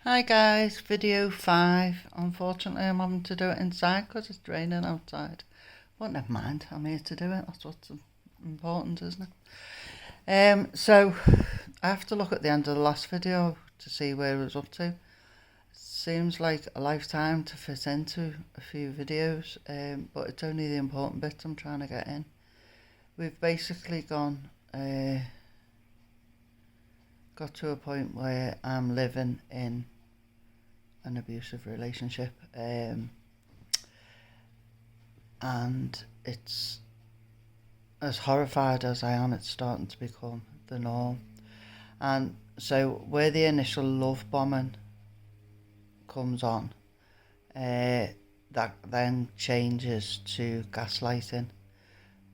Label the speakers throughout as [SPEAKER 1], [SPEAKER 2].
[SPEAKER 1] Hi guys, video 5. Unfortunately, I'm having to do it inside because it's raining outside. But never mind, I'm here to do it. That's what's important, isn't it? So I have to look at the end of the last video to see where it was up to. Seems like a lifetime to fit into a few videos, but it's only the important bits I'm trying to get in. We've basically got to a point where I'm living in an abusive relationship, and it's as horrified as I am, it's starting to become the norm. And so where the initial love bombing comes on, that then changes to gaslighting,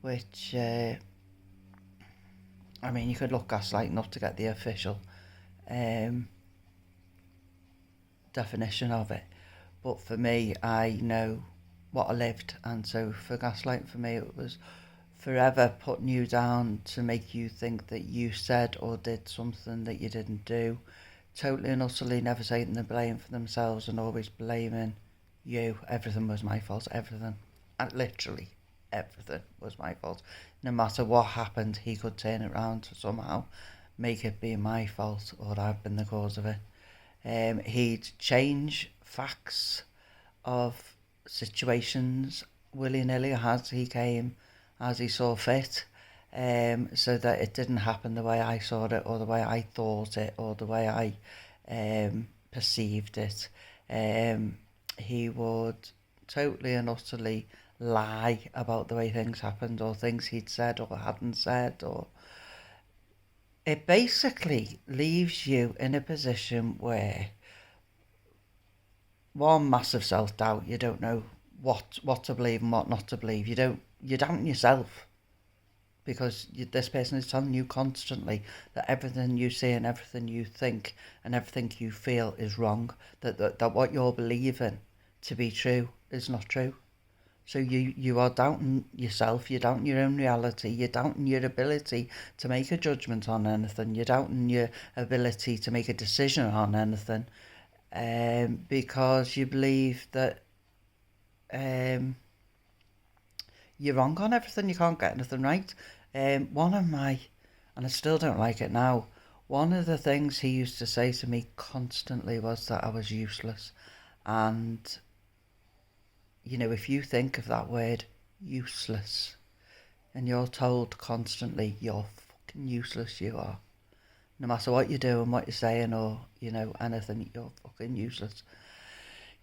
[SPEAKER 1] which I mean, you could look gaslighting up to get the official definition of it, but for me, I know what I lived, and so for gaslighting, for me, it was forever putting you down to make you think that you said or did something that you didn't do, totally and utterly never taking the blame for themselves and always blaming you. Everything was my fault, everything, and literally everything was my fault. No matter what happened, he could turn it around to somehow make it be my fault or I've been the cause of it. He'd change facts of situations willy-nilly as he came, as he saw fit, so that it didn't happen the way I saw it or the way I thought it or the way I perceived it. He would totally and utterly lie about the way things happened or things he'd said or hadn't said, or it basically leaves you in a position where one, massive self-doubt. You don't know what to believe and what not to believe. You doubt yourself because this person is telling you constantly that everything you say and everything you think and everything you feel is wrong, that what you're believing to be true is not true. So you are doubting yourself, you're doubting your own reality, you're doubting your ability to make a judgment on anything, you're doubting your ability to make a decision on anything, because you believe that um, you're wrong on everything, you can't get anything right. One of my, and I still don't like it now, one of the things he used to say to me constantly was that I was useless. And, you know, if you think of that word, useless, and you're told constantly you're fucking useless, you are. No matter what you do and what you're saying or, you know, anything, you're fucking useless.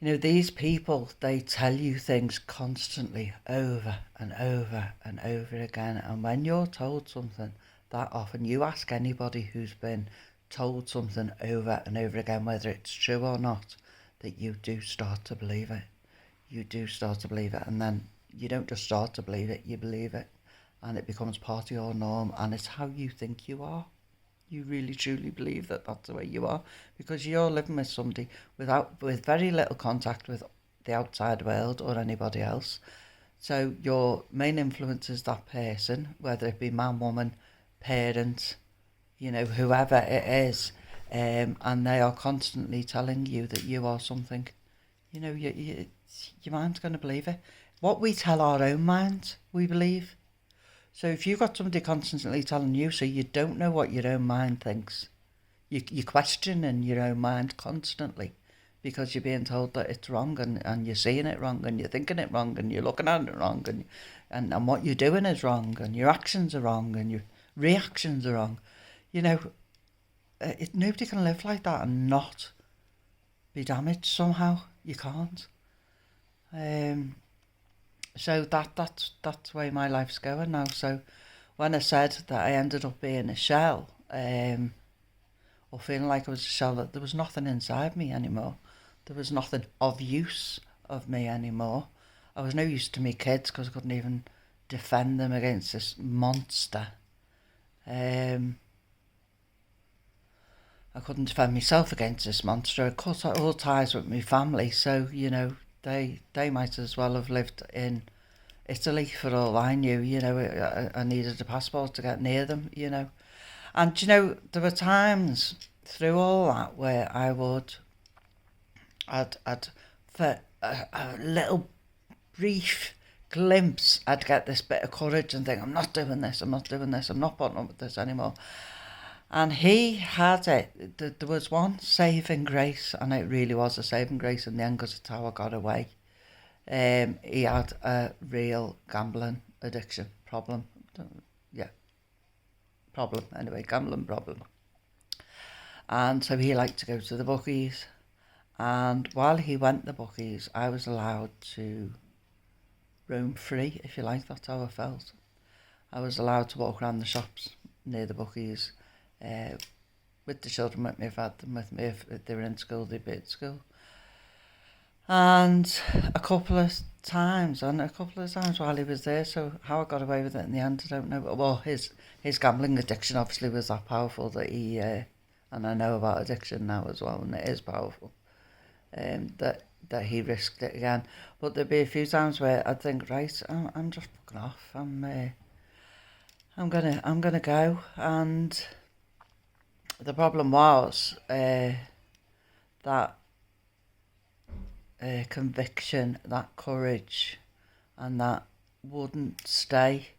[SPEAKER 1] You know, these people, they tell you things constantly over and over and over again. And when you're told something that often, you ask anybody who's been told something over and over again, whether it's true or not, that you do start to believe it. You do start to believe it. And then you don't just start to believe it, you believe it. And it becomes part of your norm. And it's how you think you are. You really truly believe that that's the way you are because you're living with somebody with very little contact with the outside world or anybody else. So your main influence is that person, whether it be man, woman, parent, you know, whoever it is, and they are constantly telling you that you are something. You know, your mind's going to believe it. What we tell our own minds, we believe. So if you've got somebody constantly telling you, so you don't know what your own mind thinks, you question in your own mind constantly because you're being told that it's wrong and you're seeing it wrong and you're thinking it wrong and you're looking at it wrong and what you're doing is wrong and your actions are wrong and your reactions are wrong. You know, nobody can live like that and not be damaged somehow. You can't. So that's the way my life's going now. So when I said that I ended up being a shell, or feeling like I was a shell, that there was nothing inside me anymore. There was nothing of use of me anymore. I was no use to me kids because I couldn't even defend them against this monster. I couldn't defend myself against this monster. I cut all ties with my family, so, you know, they might as well have lived in Italy for all I knew. You know, I needed a passport to get near them, you know. And, you know, there were times through all that where I would I'd for a little brief glimpse, I'd get this bit of courage and think, I'm not doing this, I'm not doing this, I'm not putting up with this anymore. And he had it. There was one saving grace, and it really was a saving grace in the end because it's how I got away. He had a real gambling addiction problem. Yeah, problem. Anyway, gambling problem. And so he liked to go to the bookies. And while he went to the bookies, I was allowed to roam free, if you like. That's how I felt. I was allowed to walk around the shops near the bookies with the children with me. If I had them with me, if they were in school, they'd be at school. And a couple of times while he was there, so how I got away with it in the end, I don't know. Well, his gambling addiction obviously was that powerful that he, and I know about addiction now as well, and it is powerful, that he risked it again. But there'd be a few times where I'd think, right, I'm just fucking off. I'm gonna go. And the problem was that conviction, that courage, and that wouldn't stay.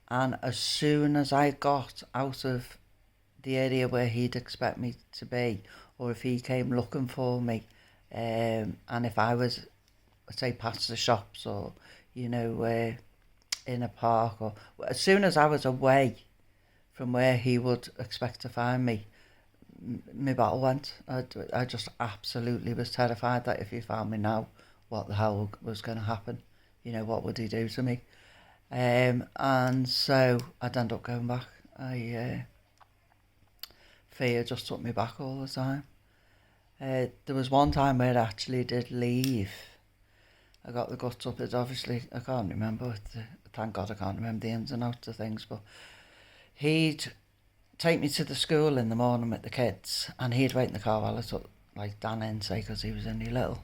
[SPEAKER 1] And as soon as I got out of the area where he'd expect me to be, or if he came looking for me, and if I was, say, past the shops or, in a park, or as soon as I was away from where he would expect to find me, my battle went. I just absolutely was terrified that if he found me now, what the hell was going to happen? What would he do to me? And so I'd end up going back. Fear just took me back all the time. There was one time where I actually did leave. I got the guts up. It's obviously, I can't remember. Thank God I can't remember the ins and outs of things. But he'd take me to the school in the morning with the kids, and he'd wait in the car while I took Dan in, say, because he was only little.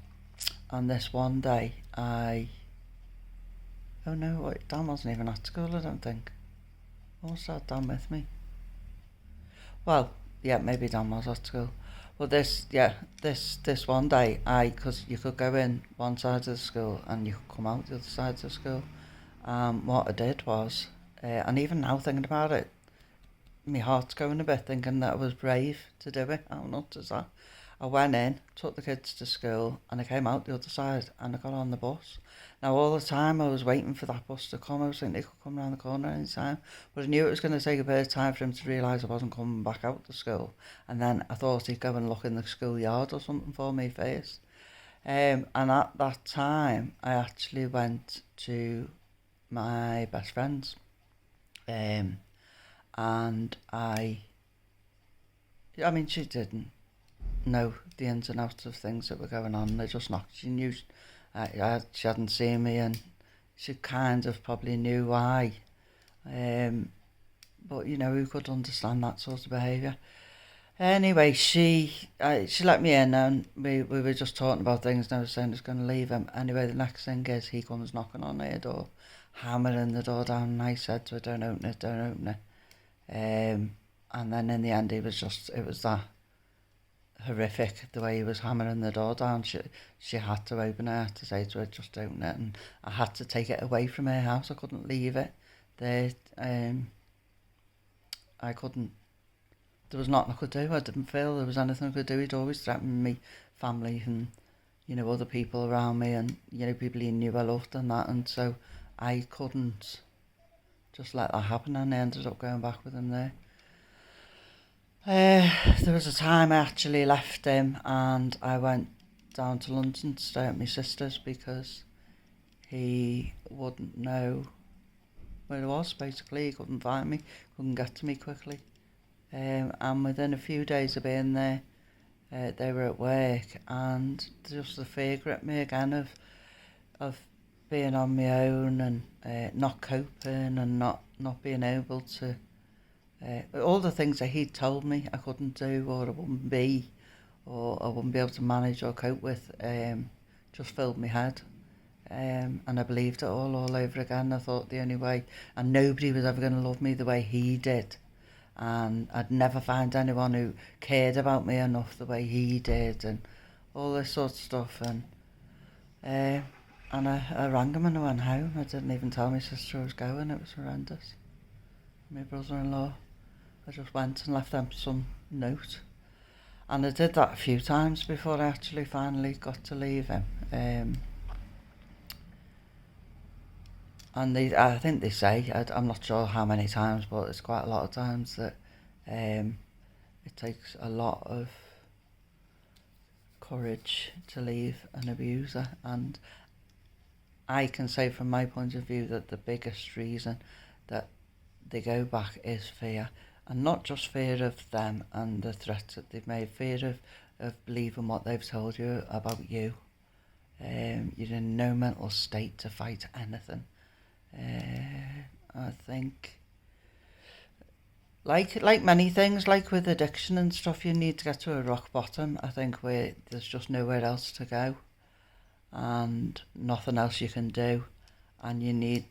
[SPEAKER 1] And this one day, Dan wasn't even at school, I don't think. I must have Dan with me. Well, yeah, maybe Dan was at school. But this one day, because you could go in one side of the school and you could come out the other side of the school. What I did was, and even now thinking about it, my heart's going a bit, thinking that I was brave to do it. How nuts is that? I went in, took the kids to school, and I came out the other side, and I got on the bus. Now, all the time I was waiting for that bus to come. I was thinking they could come around the corner any time, but I knew it was going to take a bit of time for him to realise I wasn't coming back out to school. And then I thought he'd go and look in the schoolyard or something for me first. And at that time, I actually went to my best friend's. And she didn't know the ins and outs of things that were going on. They just knocked. She knew she hadn't seen me, and she kind of probably knew why. But who could understand that sort of behaviour? Anyway, she let me in, and we were just talking about things, and I was saying I was going to leave him. Anyway, the next thing is he comes knocking on her door, hammering the door down, and I said to her, don't open it. And then in the end, it was that horrific, the way he was hammering the door down. She had to open it. I had to say to her, just open it, and I had to take it away from her house. I couldn't leave it there. I couldn't. There was nothing I could do. I didn't feel there was anything I could do. He'd always threatened me, family, and other people around me, and people he knew I loved and that, and so I couldn't just let that happen, and I ended up going back with him there. There was a time I actually left him and I went down to London to stay at my sister's because he wouldn't know where I was, basically. He couldn't find me, couldn't get to me quickly. And within a few days of being there, they were at work, and just the fear gripped me again of being on my own and not coping and not being able to all the things that he'd told me I couldn't do, or I wouldn't be, or I wouldn't be able to manage or cope with, just filled my head. And I believed it all over again. I thought the only way, and nobody was ever going to love me the way he did, and I'd never find anyone who cared about me enough the way he did, and all this sort of stuff, and I rang him and I went home. I didn't even tell my sister I was going. It was horrendous. My brother-in-law, I just went and left them some note. And I did that a few times before I actually finally got to leave him. And I think they say, I'm not sure how many times, but it's quite a lot of times that it takes a lot of courage to leave an abuser. And I can say from my point of view that the biggest reason that they go back is fear. And not just fear of them and the threats that they've made, fear of believing what they've told you about you. You're in no mental state to fight anything. I think, like many things, like with addiction and stuff, you need to get to a rock bottom, I think, where there's just nowhere else to go and nothing else you can do, and you need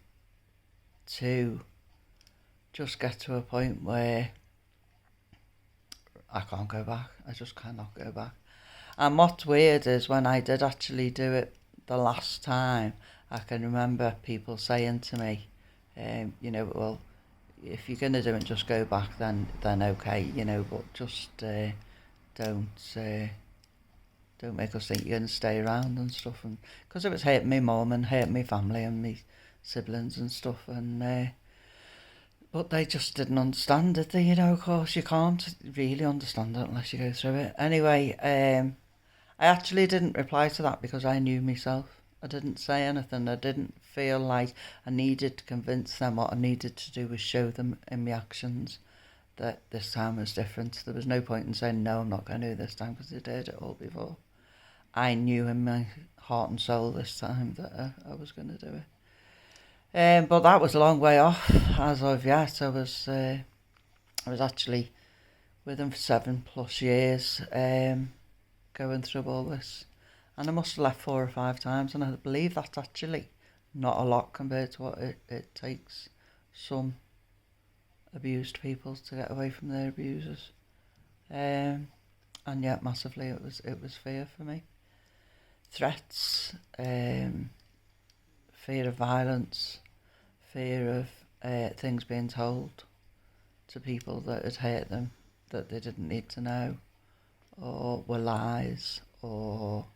[SPEAKER 1] to just get to a point where I can't go back. I just cannot go back. And what's weird is when I did actually do it the last time, I can remember people saying to me, well, if you're going to do it, just go back, then okay, but just don't make us think you're going to stay around and stuff. And because it was hurting my mum and hurting my family and my siblings and stuff, and but they just didn't understand it. Of course, you can't really understand it unless you go through it. Anyway, I actually didn't reply to that because I knew myself. I didn't say anything. I didn't feel like I needed to convince them. What I needed to do was show them in my actions that this time was different. There was no point in saying, no, I'm not going to do this time, because I did it all before. I knew in my heart and soul this time that I was going to do it. But that was a long way off as of yet. I was actually with him for 7+ years, going through all this, and I must have left 4 or 5 times, and I believe that's actually not a lot compared to what it takes some abused people to get away from their abusers. And yet massively it was fear for me. Threats, fear of violence, fear of things being told to people that had hurt them, that they didn't need to know, or were lies, or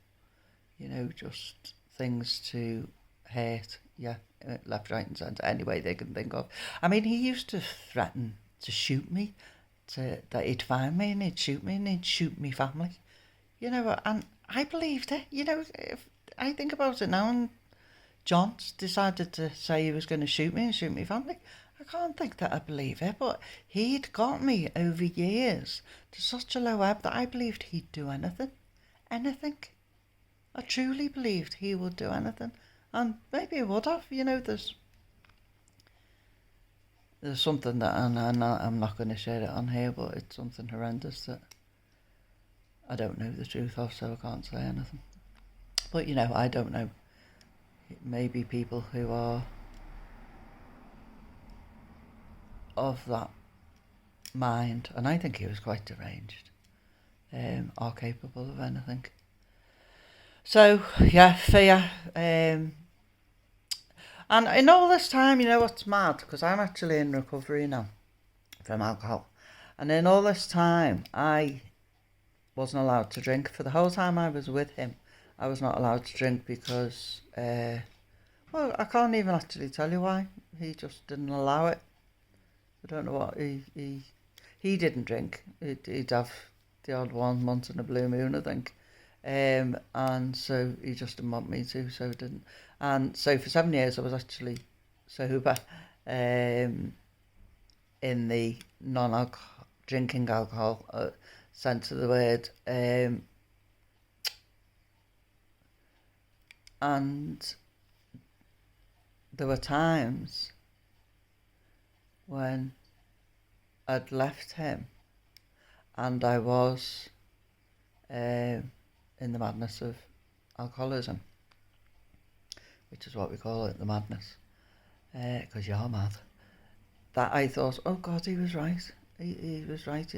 [SPEAKER 1] just things to hurt, left, right and centre, any way they can think of. I mean, he used to threaten to shoot me, that he'd find me and he'd shoot me and he'd shoot me family, and I believed it. If I think about it now, and John decided to say he was going to shoot me and shoot me family, I can't think that I believe it, but he'd got me over years to such a low ebb that I believed he'd do anything. I truly believed he would do anything, and maybe he would have. There's something that, and I'm not going to share it on here, but it's something horrendous that I don't know the truth of, so I can't say anything. But I don't know. It may be people who are of that mind, and I think he was quite deranged, are capable of anything. So yeah, fear. And in all this time, what's mad? Because I'm actually in recovery now from alcohol, and in all this time, I wasn't allowed to drink. For the whole time I was with him, I was not allowed to drink because, I can't even actually tell you why. He just didn't allow it. I don't know what he didn't drink. He'd have the odd one once in a blue moon, I think. And so he just didn't want me to, so he didn't. And so for 7 years I was actually sober, in the non-alcohol drinking alcohol sense of the word, and there were times when I'd left him and I was in the madness of alcoholism, which is what we call it, the madness, because you're mad, that I thought, oh God, he was right. he was right.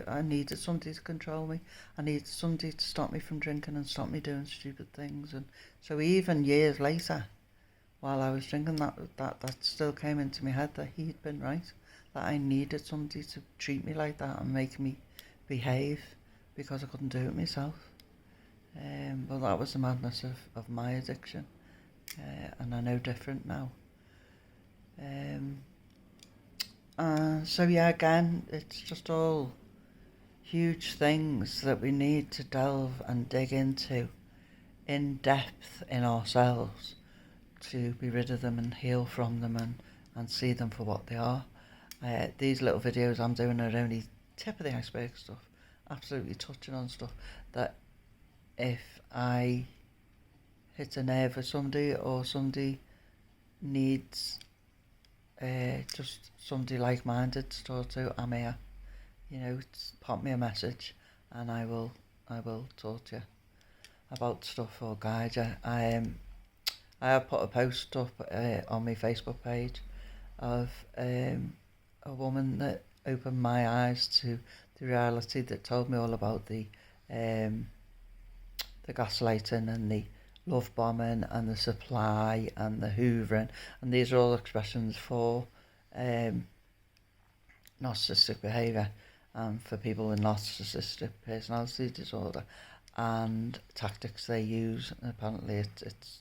[SPEAKER 1] I needed somebody to control me. I needed somebody to stop me from drinking and stop me doing stupid things. And so even years later, while I was drinking, that still came into my head that he'd been right. That I needed somebody to treat me like that and make me behave, because I couldn't do it myself. But that was the madness of my addiction, and I know different now. So yeah, again, it's just all huge things that we need to delve and dig into in depth in ourselves to be rid of them and heal from them and see them for what they are. These little videos I'm doing are only tip of the iceberg stuff, absolutely touching on stuff that if I hit a nerve with somebody, or somebody needs just somebody like-minded to talk to, I'm here. Pop me a message and I will talk to you about stuff or guide you. I have put a post up on my Facebook page of a woman that opened my eyes to the reality, that told me all about the gaslighting and the love bombing and the supply and the hoovering, and these are all expressions for narcissistic behaviour, and for people with narcissistic personality disorder, and tactics they use. And apparently it's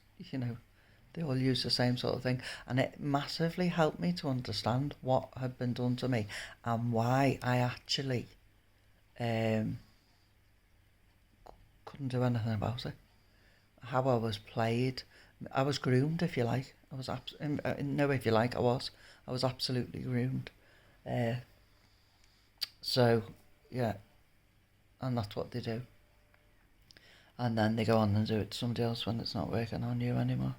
[SPEAKER 1] they all use the same sort of thing, and it massively helped me to understand what had been done to me and why I actually couldn't do anything about it. How I was played. I was groomed, if you like. I was if you like, I was absolutely groomed. So yeah, and that's what they do. And then they go on and do it to somebody else when it's not working on you anymore.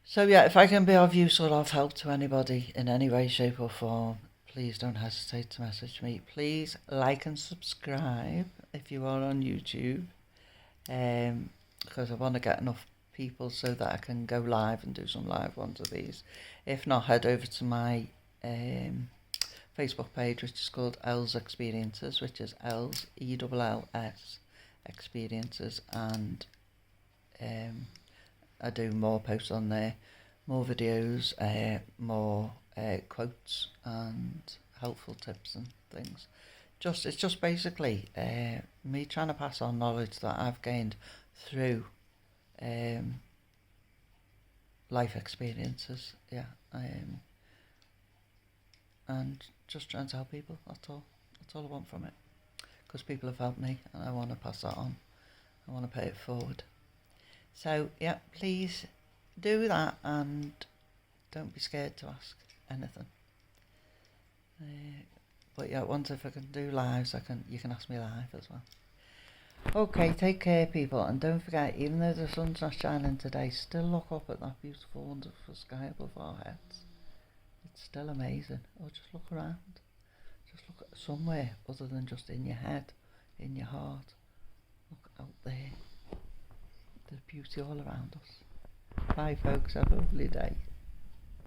[SPEAKER 1] So yeah, if I can be of use or of help to anybody in any way, shape or form, please don't hesitate to message me. Please like and subscribe if you are on YouTube, because I want to get enough people so that I can go live and do some live ones of these. If not, head over to my Facebook page, which is called Els Experiences, which is Els ELLS Experiences, and I do more posts on there, more videos, more quotes and helpful tips and things. It's just basically me trying to pass on knowledge that I've gained through life experiences, and just trying to help people. That's all I want from it, because people have helped me and I want to pass that on. I want to pay it forward. So yeah, please do that, and don't be scared to ask anything. But yeah, once if I can do lives, you can ask me live as well. Okay, take care, people, and don't forget, even though the sun's not shining today, still look up at that beautiful, wonderful sky above our heads. It's still amazing. Or just look around. Just look at somewhere other than just in your head, in your heart. Look out there. There's beauty all around us. Bye, folks. Have a lovely day.